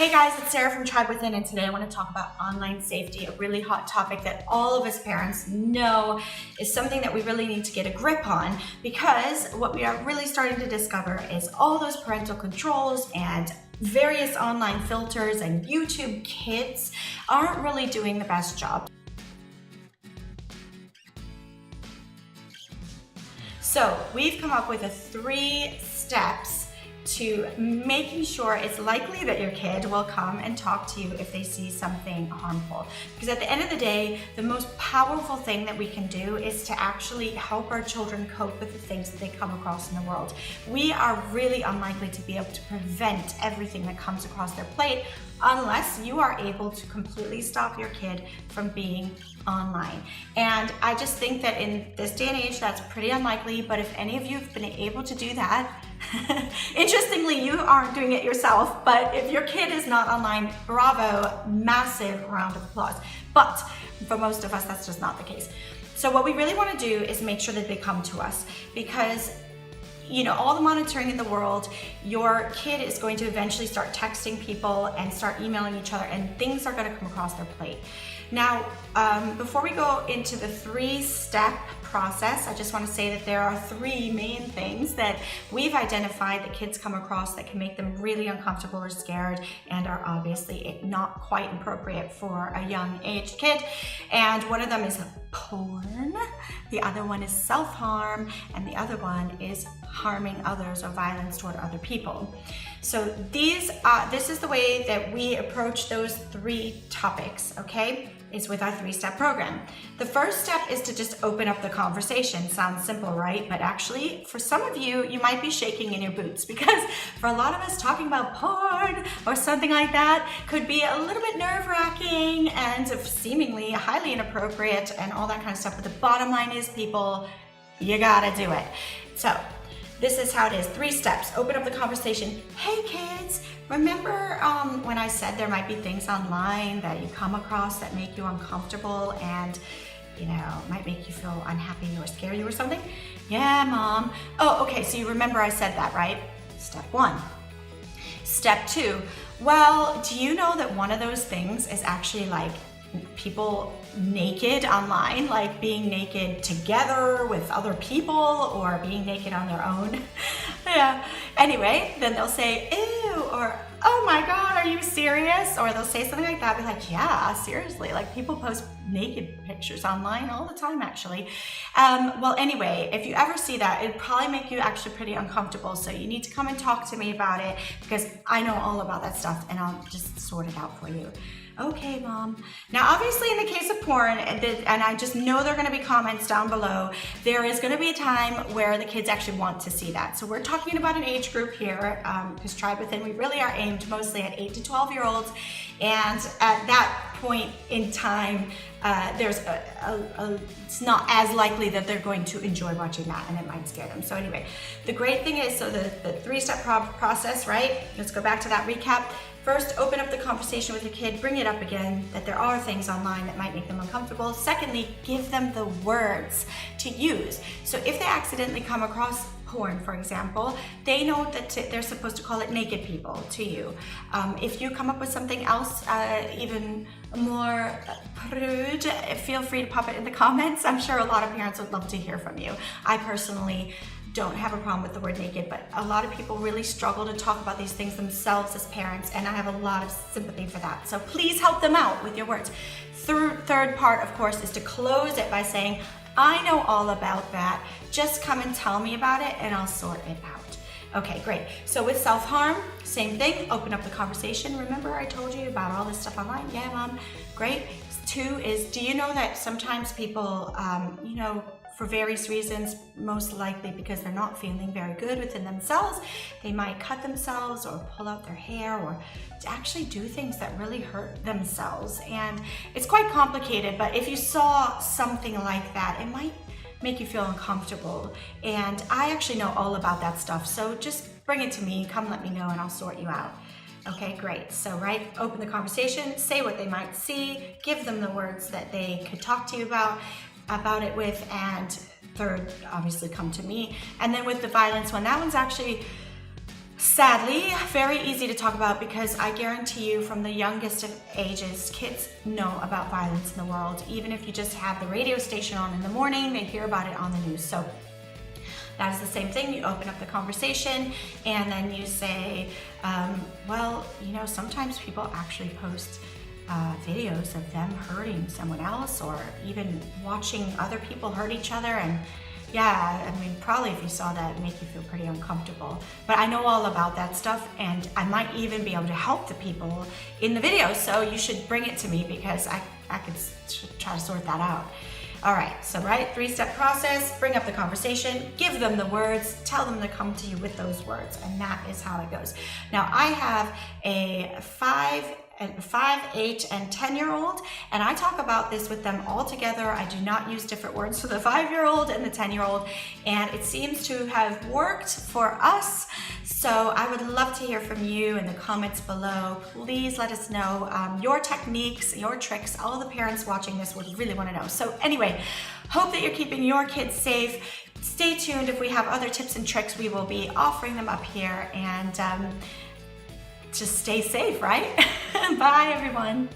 Hey guys, it's Sarah from Tribe Within, and today I want to talk about online safety, a really hot topic that all of us parents know is something that we really need to get a grip on, because what we are really starting to discover is all those parental controls and various online filters and YouTube Kids aren't really doing the best job. So we've come up with 3 steps to making sure it's likely that your kid will come and talk to you if they see something harmful. Because at the end of the day, the most powerful thing that we can do is to actually help our children cope with the things that they come across in the world. We are really unlikely to be able to prevent everything that comes across their plate unless you are able to completely stop your kid from being online. And I just think that in this day and age, that's pretty unlikely, but if any of you have been able to do that, interestingly, you aren't doing it yourself, but if your kid is not online, bravo, massive round of applause. But for most of us, that's just not the case. So what we really want to do is make sure that they come to us, because all the monitoring in the world, your kid is going to eventually start texting people and start emailing each other, and things are going to come across their plate. Now, before we go into the 3-step process, I just want to say that there are 3 main things that we've identified that kids come across that can make them really uncomfortable or scared and are obviously not quite appropriate for a young aged kid. And one of them is porn, the other one is self-harm, and the other one is harming others or violence toward other people. So this is the way that we approach those 3 topics, okay? Is with our 3-step program. The first step is to just open up the conversation. Sounds simple, right? But actually, for some of you, you might be shaking in your boots, because for a lot of us, talking about porn or something like that could be a little bit nerve-wracking and seemingly highly inappropriate and all that kind of stuff. But the bottom line is, people, you gotta do it. So this is how it is. 3 steps. Open up the conversation. Hey kids, remember when I said there might be things online that you come across that make you uncomfortable and might make you feel unhappy or scary or something? Yeah, Mom. Oh, okay, so you remember I said that, right? Step 1. Step 2. Well, do you know that one of those things is actually like people naked online, like being naked together with other people or being naked on their own? Yeah. Anyway, then they'll say, ew, or oh my God, are you serious? Or they'll say something like that, be like, yeah, seriously, like people post naked pictures online all the time, actually. Well, anyway, if you ever see that, it'd probably make you actually pretty uncomfortable. So you need to come and talk to me about it, because I know all about that stuff and I'll just sort it out for you. Okay, Mom. Now, obviously, in the case of porn, and I just know there are going to be comments down below, there is going to be a time where the kids actually want to see that. So we're talking about an age group here, because Tribe Within, we really are aimed mostly at 8 to 12-year-olds. And at that point in time, it's not as likely that they're going to enjoy watching that, and it might scare them. So anyway, the great thing is, so the 3-step process, right? Let's go back to that recap. First, open up the conversation with your kid, bring it up again, that there are things online that might make them uncomfortable. Secondly, give them the words to use. So if they accidentally come across porn, for example, they know that they're supposed to call it naked people to you. If you come up with something else, even more prude, feel free to pop it in the comments. I'm sure a lot of parents would love to hear from you. I personally don't have a problem with the word naked, but a lot of people really struggle to talk about these things themselves as parents, and I have a lot of sympathy for that. So please help them out with your words. Third part, of course, is to close it by saying, I know all about that. Just come and tell me about it and I'll sort it out. Okay, great. So with self-harm, same thing, open up the conversation. Remember I told you about all this stuff online? Yeah, Mom, great. 2 is, do you know that sometimes people, for various reasons, most likely because they're not feeling very good within themselves, they might cut themselves or pull out their hair or actually do things that really hurt themselves. And it's quite complicated, but if you saw something like that, it might make you feel uncomfortable. And I actually know all about that stuff. So just bring it to me, come let me know, and I'll sort you out. Okay, great. So, right, open the conversation, say what they might see, give them the words that they could talk to you about it with, and third, obviously come to me. And then with the violence one, that one's actually Sadly, very easy to talk about because I guarantee you from the youngest of ages, kids know about violence in the world. Even if you just have the radio station on in the morning, they hear about it on the news. So that is the same thing. You open up the conversation and then you say, well, you know, sometimes people actually post videos of them hurting someone else or even watching other people hurt each other. And yeah, I mean, probably if you saw that, it'd make you feel pretty uncomfortable. But I know all about that stuff, and I might even be able to help the people in the video. So you should bring it to me because I could try to sort that out. All right, so 3-step process, bring up the conversation, give them the words, tell them to come to you with those words, and that is how it goes. Now, I have a 5, 8, and 10-year-old, and I talk about this with them all together. I do not use different words for the 5-year-old and the 10-year-old, and it seems to have worked for us. So I would love to hear from you in the comments below. Please let us know your techniques, your tricks. All the parents watching this would really want to know. So anyway, hope that you're keeping your kids safe. Stay tuned. If we have other tips and tricks, we will be offering them up here, and just stay safe, right? Bye, everyone.